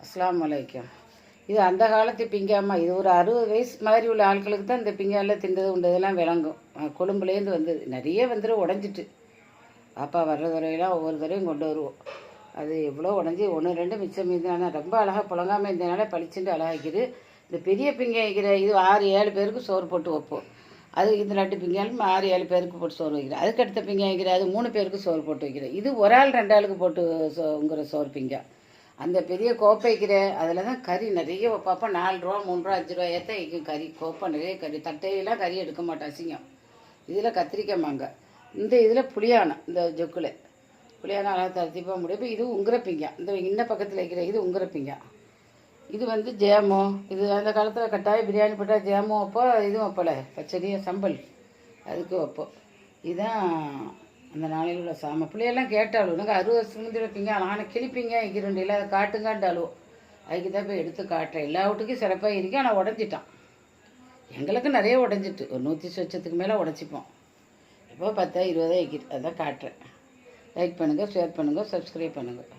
அஸ்ஸலாமு அலைக்கும். இது அந்த காலத்து பிங்காமா. இது ஒரு 60 வயசு மாதிரி உள்ள ஆட்களுக்கு தான் இந்த பிங்கால திண்டது உண்டதெல்லாம் விளங்கும். கொழும்புலேருந்து வந்தது நிறைய வந்துடும், உடஞ்சிட்டு. அப்பா வர்ற தடவையெல்லாம் ஒவ்வொரு தடவையும் கொண்டு வருவோம். அது எவ்வளோ உடஞ்சி 1 2 மிச்சம் மீது. ஆனால் ரொம்ப அழகாக புழங்காமல் இருந்ததுனால பளிச்சுட்டு அழகாக்கிது. இந்த பெரிய பிங்கை வைக்கிற இது 6 7 பேருக்கு சோறு போட்டு வைப்போம். அது இந்த 2 பிங்காலும் 6 7 பேருக்கு போட்டு சோறு வைக்கிறேன். அதுக்கு அடுத்த பிங்கை வைக்கிற அது 3 பேருக்கு சோறு போட்டு வைக்கிறேன். இது ஒரு ஆள் 2 ஆளுக்கு போட்டு உங்கிற சோறு பிங்கா. அந்த பெரிய கோப்பை வைக்கிற அதில் தான் கறி நிறைய வைப்பா. 4 ரூபா 3 ரூபா 5 ரூபாயே தான் வைக்கும் கறி. கோப்பை நிறைய கறி. தட்டையெல்லாம் கறி எடுக்க மாட்டேன், அசிங்கம். இதில் கத்திரிக்காய் மாங்காய். இந்த இதில் புளியானம். இந்த ஜொக்கில் புளியானம் அழகாக தரத்திப்பாக முடியும். இப்போ இது உங்குரப்பிங்கா. இந்த இன்ன பக்கத்தில் வைக்கிற இது உங்குரப்பிங்கா. இது வந்து ஜேமோ. இது அந்த காலத்தில் கட்டாயம் பிரியாணி போட்டால் ஜேமோ வைப்போம். இதுவும் வைப்பல, பச்சடியும் சம்பல் அதுக்கு வைப்போம். இதுதான் அந்த நாளையில் உள்ள சாம. பிள்ளையெல்லாம் கேட்டாலும் எனக்கு 60 வருஷம் முந்தி வைப்பீங்க, ஆனால் கிளிப்பீங்க வைக்கிறண்டில்ல, அதை காட்டுங்காண்டாலும் அதுக்கு தான் போய் எடுத்து காட்டுறேன். எல்லா வீட்டுக்கும் சிறப்பாக இருக்கு. ஆனால் உடஞ்சிட்டான். எங்களுக்கு நிறைய உடஞ்சிட்டு ஒரு 100 சொச்சத்துக்கு மேலே உடச்சிப்போம். இப்போ 10 20 வைக்கிது. அதான் காட்டுறேன். லைக் பண்ணுங்கள், ஷேர் பண்ணுங்கள், சப்ஸ்கிரைப் பண்ணுங்கள்.